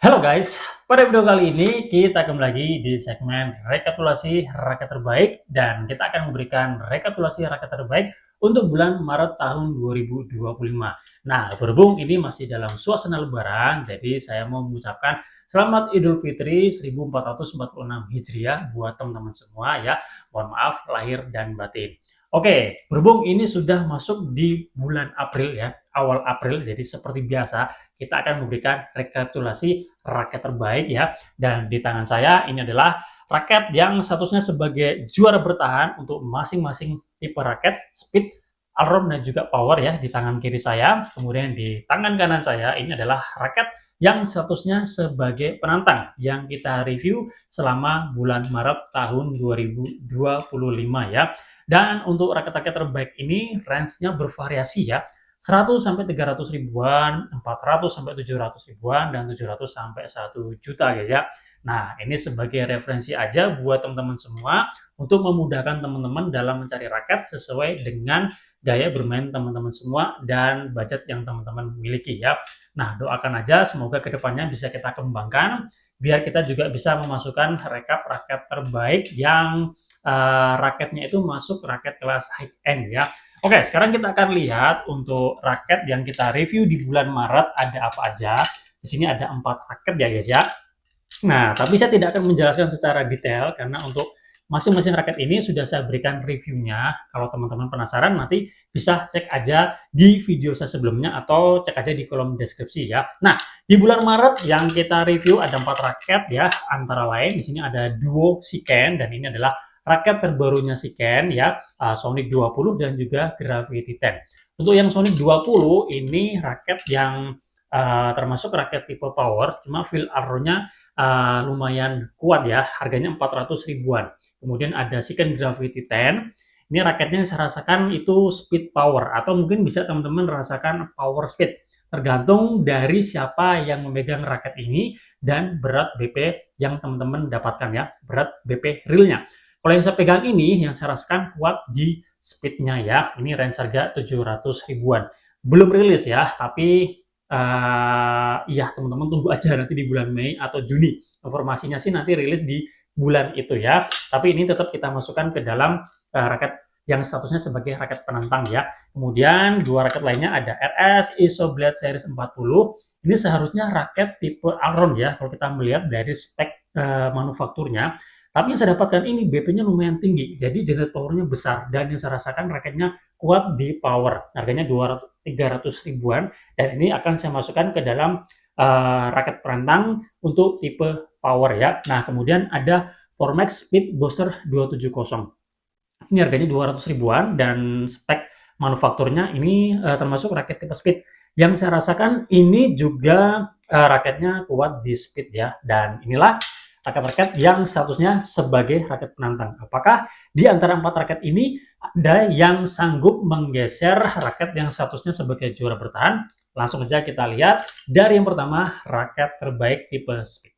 Halo guys, pada video kali ini kita kembali lagi di segmen rekapitulasi raket terbaik dan kita akan memberikan rekapitulasi raket terbaik untuk bulan Maret tahun 2025. Nah, berhubung ini masih dalam suasana lebaran, jadi saya mau mengucapkan Selamat Idul Fitri 1446 Hijriah buat teman-teman semua ya. Mohon maaf lahir dan batin. Oke, berhubung ini sudah masuk di bulan April ya, awal April, jadi seperti biasa kita akan memberikan rekapitulasi raket terbaik ya. Dan di tangan saya ini adalah raket yang statusnya sebagai juara bertahan untuk masing-masing tipe raket, speed, alarm dan juga power ya di tangan kiri saya. Kemudian di tangan kanan saya ini adalah raket yang statusnya sebagai penantang yang kita review selama bulan Maret tahun 2025 ya. Dan untuk raket-raket terbaik ini range-nya bervariasi ya. 100 sampai 300 ribuan, 400 sampai 700 ribuan, dan 700 sampai 1 juta guys ya. Nah, ini sebagai referensi aja buat teman-teman semua untuk memudahkan teman-teman dalam mencari raket sesuai dengan gaya bermain teman-teman semua dan budget yang teman-teman miliki ya. Nah, doakan aja semoga kedepannya bisa kita kembangkan biar kita juga bisa memasukkan rekap raket terbaik yang raketnya itu masuk raket kelas high end ya. Oke, sekarang kita akan lihat untuk raket yang kita review di bulan Maret ada apa aja. Di sini ada 4 raket ya guys ya. Nah, tapi saya tidak akan menjelaskan secara detail karena untuk masing-masing raket ini sudah saya berikan reviewnya. Kalau teman-teman penasaran nanti bisa cek aja di video saya sebelumnya atau cek aja di kolom deskripsi ya. Nah, di bulan Maret yang kita review ada 4 raket ya, antara lain di sini ada Duo Siken dan ini adalah raket terbarunya Siken ya, Sonic 20 dan juga Gravity 10. Untuk yang Sonic 20 ini raket yang termasuk raket tipe power, cuma feel arrow-nya lumayan kuat ya, harganya 400 ribuan. Kemudian ada Siken Gravity 10. Ini raketnya saya rasakan itu speed power atau mungkin bisa teman-teman rasakan power speed. Tergantung dari siapa yang memegang raket ini dan berat BP yang teman-teman dapatkan ya, berat BP realnya. Kalau yang saya pegang ini yang saya rasakan kuat di speednya ya. Ini range harga 700 ribuan. Belum rilis ya, tapi iya teman-teman tunggu aja nanti di bulan Mei atau Juni. Informasinya sih nanti rilis di bulan itu ya. Tapi ini tetap kita masukkan ke dalam raket yang statusnya sebagai raket penantang ya. Kemudian dua raket lainnya ada RS Isoblade Series 40. Ini seharusnya raket tipe Alron ya kalau kita melihat dari spek manufakturnya. Tapi yang saya dapatkan ini BP-nya lumayan tinggi, jadi generate power-nya besar dan yang saya rasakan raketnya kuat di power. Harganya 200 300 ribuan dan ini akan saya masukkan ke dalam raket penantang untuk tipe power ya. Nah, kemudian ada Formax Speed Booster 270. Ini harganya 200 ribuan dan spek manufakturnya ini termasuk raket tipe speed. Yang saya rasakan ini juga raketnya kuat di speed ya. Dan inilah raket-raket yang statusnya sebagai raket penantang. Apakah di antara 4 raket ini ada yang sanggup menggeser raket yang statusnya sebagai juara bertahan? Langsung saja kita lihat dari yang pertama, raket terbaik tipe speed.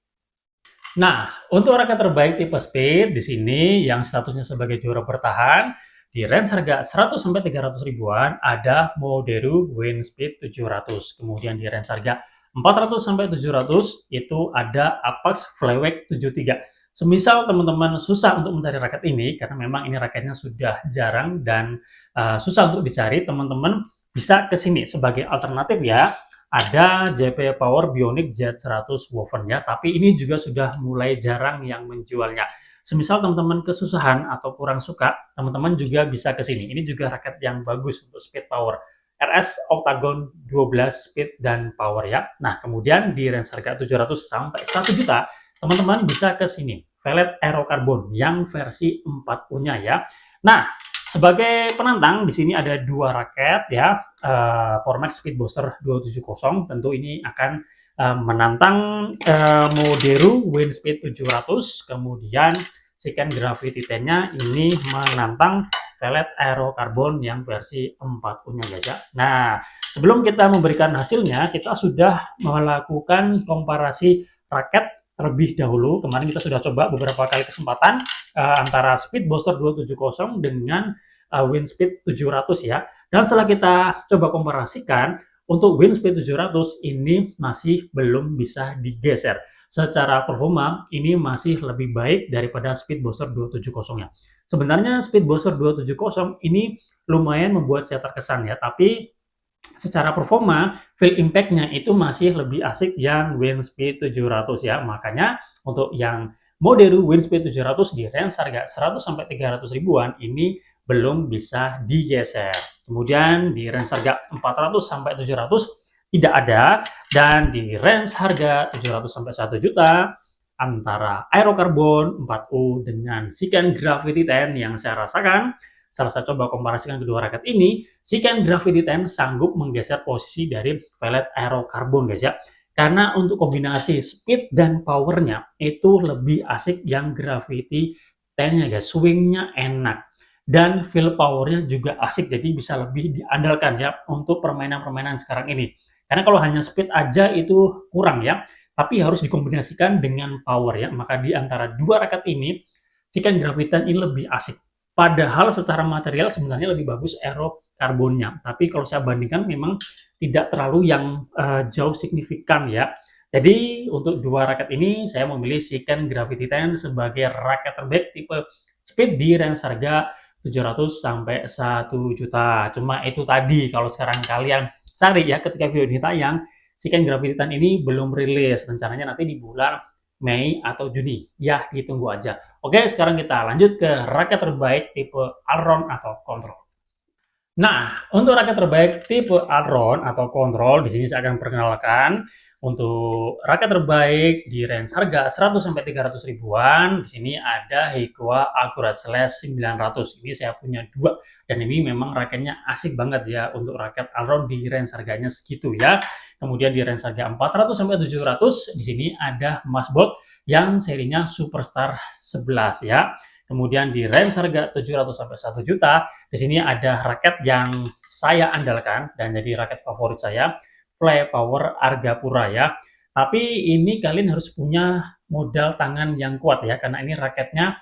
Nah, untuk raket terbaik tipe speed di sini yang statusnya sebagai juara bertahan di range harga 100 sampai 300 ribuan ada Moderu Wind Speed 700. Kemudian di range harga 400 sampai 700 itu ada Apex Flyweight 73. Semisal teman-teman susah untuk mencari raket ini karena memang ini raketnya sudah jarang dan susah untuk dicari, teman-teman bisa ke sini sebagai alternatif ya. Ada JP Power Bionic Z100 Woven ya, tapi ini juga sudah mulai jarang yang menjualnya. Semisal teman-teman kesusahan atau kurang suka, teman-teman juga bisa ke sini. Ini juga raket yang bagus untuk speed power. RS Octagon 12 speed dan power ya. Nah, kemudian di range harga 700 sampai 1 juta, teman-teman bisa ke sini. Velvet Aero Carbon yang versi 4U-nya ya. Nah, sebagai penantang di sini ada dua raket ya, Formax Speed Booster 270. Tentu ini akan menantang Moderu Wind Speed 700. Kemudian Siken Gravity 10-nya ini menantang Velvet Aero Carbon yang versi 4U-nya guys ya. Nah, sebelum kita memberikan hasilnya, kita sudah melakukan komparasi raket terlebih dahulu. Kemarin kita sudah coba beberapa kali kesempatan antara Speed Booster 270 dengan Wind Speed 700 ya. Dan setelah kita coba komparasikan, untuk wind speed 700 ini masih belum bisa digeser. Secara performa ini masih lebih baik daripada Speedboxer 270-nya. Sebenarnya Speedboxer 270 ini lumayan membuat saya terkesan ya, tapi secara performa feel impact-nya itu masih lebih asik yang Windspeed 700 ya. Makanya untuk yang model Windspeed 700 di range harga 100 sampai 300 ribuan ini belum bisa digeser. Kemudian di range harga 400 sampai 700 tidak ada, dan di range harga 700 sampai 1 juta antara Aerocarbon 4U dengan Siken Gravity 10 yang saya rasakan, setelah saya coba komparasikan kedua raket ini, Siken Gravity 10 sanggup menggeser posisi dari Velvet Aerocarbon guys ya. Karena untuk kombinasi speed dan powernya itu lebih asik yang Gravity 10-nya guys. Swingnya enak dan feel powernya juga asik, jadi bisa lebih diandalkan ya untuk permainan-permainan sekarang ini. Karena kalau hanya speed aja itu kurang ya, tapi harus dikombinasikan dengan power ya. Maka di antara dua raket ini, Siken Gravity 10 ini lebih asik. Padahal secara material sebenarnya lebih bagus aero karbonnya. Tapi kalau saya bandingkan memang tidak terlalu yang jauh signifikan ya. Jadi untuk dua raket ini saya memilih Siken Gravity 10 sebagai raket terbaik tipe speed di range harga 700 sampai 1 juta. Cuma itu tadi kalau sekarang kalian cari ya ketika video ini tayang, Siken Gravity 10 ini belum rilis. Rencananya nanti di bulan Mei atau Juni. Ya, ditunggu aja. Oke, sekarang kita lanjut ke raket terbaik tipe Alron atau Control. Nah, untuk raket terbaik tipe Alron atau Control, di sini saya akan perkenalkan untuk raket terbaik di range harga 100 sampai 300 ribuan. Di sini ada Hikwa Accurate Slash 900. Ini saya punya dua dan ini memang raketnya asik banget ya untuk raket Alron di range harganya segitu ya. Kemudian di range harga 400 sampai 700 di sini ada Masbolt yang serinya Superstar 11 ya. Kemudian di range harga 700 sampai 1 juta, di sini ada raket yang saya andalkan dan jadi raket favorit saya, Fly Power Argapura ya. Tapi ini kalian harus punya modal tangan yang kuat ya, karena ini raketnya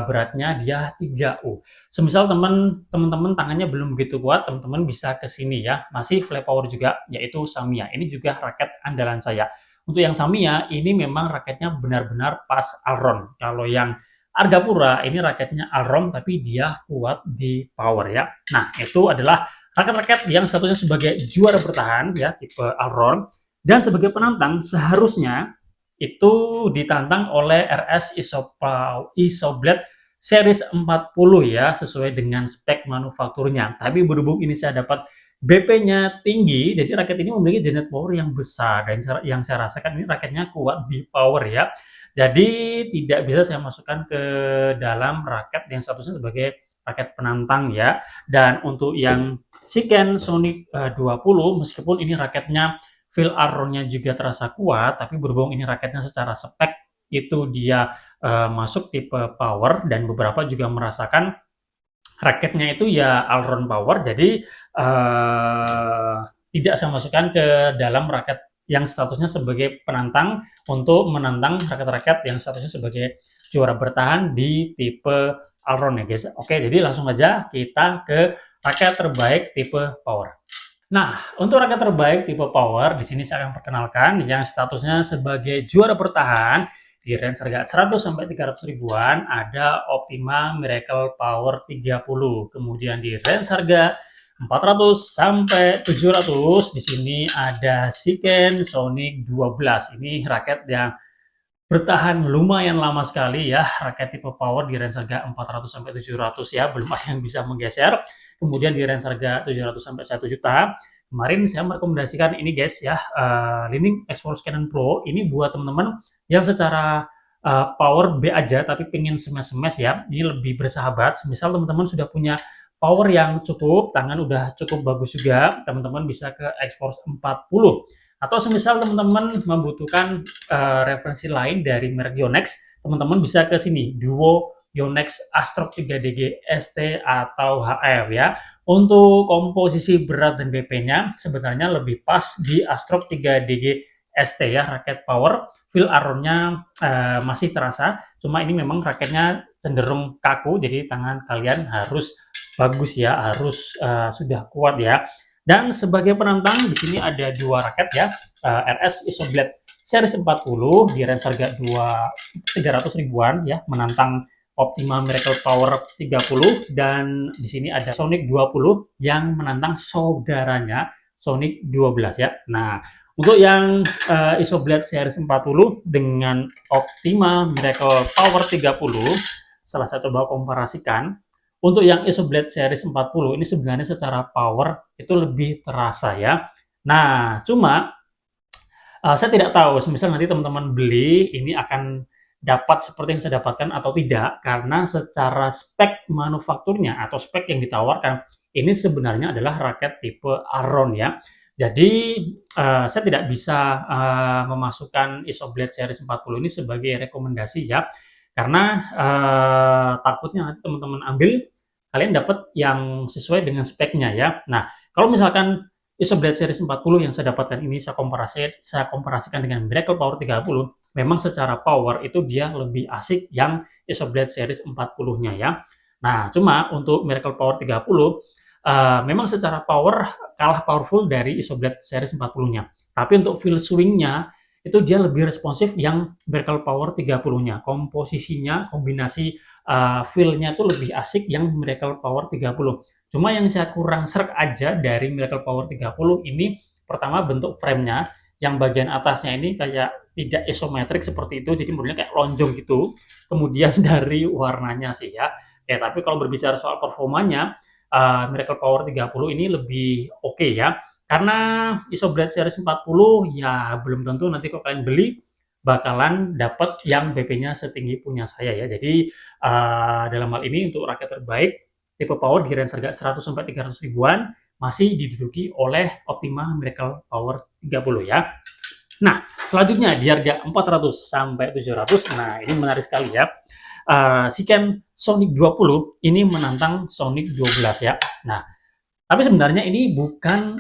beratnya dia 3U. Semisal teman-teman tangannya belum begitu kuat, teman-teman bisa ke sini ya. Masih Fly Power juga, yaitu Samia. Ini juga raket andalan saya. Untuk yang Samia, ini memang raketnya benar-benar pas Alron. Kalau yang Argapura ini raketnya Alron tapi dia kuat di power ya. Nah, itu adalah raket-raket yang statusnya sebagai juara bertahan ya tipe Alron, dan sebagai penantang seharusnya itu ditantang oleh RS Isoblade series 40 ya, sesuai dengan spek manufakturnya. Tapi berhubung ini saya dapat BP-nya tinggi, jadi raket ini memiliki jenis power yang besar, dan yang saya rasakan ini raketnya kuat di power ya. Jadi tidak bisa saya masukkan ke dalam raket yang statusnya sebagai raket penantang ya. Dan untuk yang Siken Sonic 20, meskipun ini raketnya feel Alron-nya juga terasa kuat, tapi berhubung ini raketnya secara spek itu dia masuk tipe power, dan beberapa juga merasakan raketnya itu ya Alron power, jadi tidak saya masukkan ke dalam raket yang statusnya sebagai penantang untuk menantang raket-raket yang statusnya sebagai juara bertahan di tipe Alron ya guys. Oke, jadi langsung aja kita ke raket terbaik tipe power. Nah, untuk raket terbaik tipe power, di sini saya akan perkenalkan yang statusnya sebagai juara bertahan di range harga 100 sampai 300 ribuan ada Optima Miracle Power 30. Kemudian di range harga 400 sampai 700 di sini ada Siken Sonic 12. Ini raket yang bertahan lumayan lama sekali ya, raket tipe power di range harga 400 sampai 700 ya, belum ada yang bisa menggeser. Kemudian di range harga 700 sampai 1 juta. Kemarin saya merekomendasikan ini guys ya, Lining X-Force Cannon Pro ini buat teman-teman yang secara power B aja tapi pengen smash-smash ya. Ini lebih bersahabat. Misal teman-teman sudah punya power yang cukup, tangan udah cukup bagus juga, teman-teman bisa ke X-Force 40. Atau semisal teman-teman membutuhkan referensi lain dari merek Yonex, teman-teman bisa ke sini, Duo Yonex Astrop 3DG ST atau HF ya. Untuk komposisi berat dan BP-nya sebenarnya lebih pas di Astrop 3DG ST ya, raket power. Feel Alron-nya masih terasa, cuma ini memang raketnya cenderung kaku, jadi tangan kalian harus bagus ya, harus sudah kuat ya. Dan sebagai penantang di sini ada dua raket ya, RS Isoblade series 40 di range harga 300 ribuan ya, menantang Optima Miracle Power 30, dan di sini ada Sonic 20 yang menantang saudaranya Sonic 12 ya. Nah, untuk yang Isoblade series 40 dengan Optima Miracle Power 30, setelah saya coba komparasikan, untuk yang Isoblade series 40 ini sebenarnya secara power itu lebih terasa ya. Nah, cuma saya tidak tahu, misal nanti teman-teman beli ini akan dapat seperti yang saya dapatkan atau tidak, karena secara spek manufakturnya atau spek yang ditawarkan ini sebenarnya adalah raket tipe Aron ya. Jadi saya tidak bisa memasukkan Isoblade series 40 ini sebagai rekomendasi ya, karena takutnya nanti teman-teman ambil kalian dapat yang sesuai dengan speknya ya. Nah, kalau misalkan Isoblade series 40 yang saya dapatkan ini saya komparasikan dengan Miracle Power 30, memang secara power itu dia lebih asik yang Isoblade series 40-nya ya. Nah, cuma untuk Miracle Power 30 memang secara power kalah powerful dari Isoblade series 40-nya. Tapi untuk feel swing-nya itu dia lebih responsif yang Miracle Power 30-nya. Komposisinya, kombinasi feel-nya itu lebih asik yang Miracle Power 30. Cuma yang saya kurang serk aja dari Miracle Power 30 ini, pertama bentuk framenya, yang bagian atasnya ini kayak tidak isometrik seperti itu, jadi modelnya kayak lonjong gitu. Kemudian dari warnanya sih ya. Oke, tapi kalau berbicara soal performanya, Miracle Power 30 ini lebih oke ya. Karena Isoblade series 40 ya belum tentu nanti kalau kalian beli bakalan dapat yang BP-nya setinggi punya saya ya. Jadi dalam hal ini untuk raket terbaik tipe power di range harga 100 sampai 300 ribuan masih diduduki oleh Optima Miracle Power 30 ya. Nah, selanjutnya di harga 400 sampai 700. Nah, ini menarik sekali ya. Siken Sonic 20 ini menantang Sonic 12 ya. Nah, tapi sebenarnya ini bukan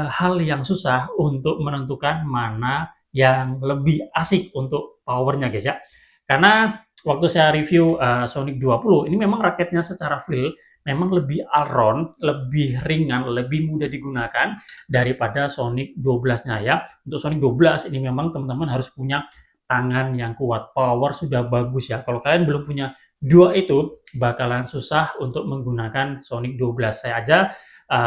hal yang susah untuk menentukan mana yang lebih asik untuk powernya guys ya. Karena waktu saya review Sonic 20 ini memang raketnya secara feel memang lebih all lebih ringan, lebih mudah digunakan daripada Sonic 12-nya ya. Untuk Sonic 12 ini memang teman-teman harus punya tangan yang kuat, power sudah bagus ya. Kalau kalian belum punya dua itu bakalan susah untuk menggunakan Sonic 12. Saya aja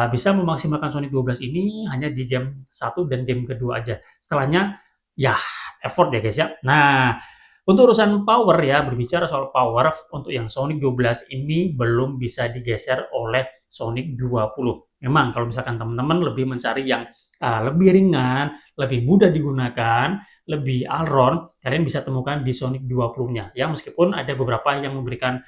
bisa memaksimalkan Sonic 12 ini hanya di game 1 dan game kedua aja. Setelahnya ya effort ya guys ya. Nah, untuk urusan power ya, berbicara soal power, untuk yang Sonic 12 ini belum bisa digeser oleh Sonic 20. Memang kalau misalkan teman-teman lebih mencari yang lebih ringan, lebih mudah digunakan, lebih all kalian bisa temukan di Sonic 20-nya. Ya, meskipun ada beberapa yang memberikan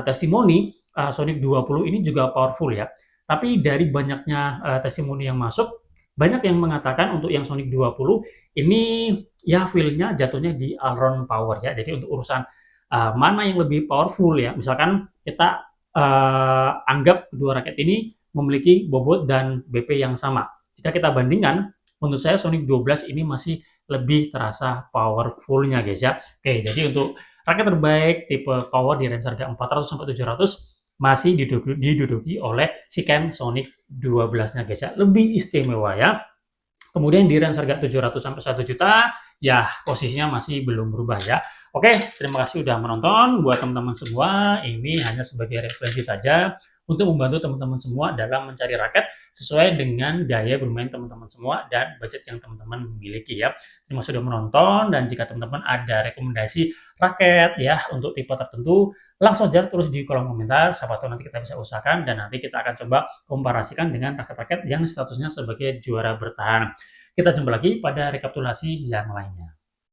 testimoni Sonic 20 ini juga powerful ya. Tapi dari banyaknya testimoni yang masuk, banyak yang mengatakan untuk yang Sonic 20 ini ya feel-nya jatuhnya di all power ya. Jadi untuk urusan mana yang lebih powerful ya, misalkan kita anggap kedua raket ini memiliki bobot dan BP yang sama. Jika kita bandingkan, menurut saya Sonic 12 ini masih lebih terasa powerful-nya guys ya. Oke, jadi untuk raket terbaik tipe power di range harga 400 sampai 700 masih diduduki oleh Siken Sonic 12-nya guys ya. Lebih istimewa ya. Kemudian di range harga 700 sampai 1 juta, ya posisinya masih belum berubah ya. Oke, terima kasih sudah menonton. Buat teman-teman semua, ini hanya sebagai referensi saja untuk membantu teman-teman semua dalam mencari raket sesuai dengan gaya bermain teman-teman semua dan budget yang teman-teman miliki ya. Terima kasih sudah menonton, dan jika teman-teman ada rekomendasi raket ya untuk tipe tertentu, langsung aja tulis di kolom komentar. Siapa tahu nanti kita bisa usahakan dan nanti kita akan coba komparasikan dengan raket-raket yang statusnya sebagai juara bertahan. Kita jumpa lagi pada rekapitulasi yang lainnya.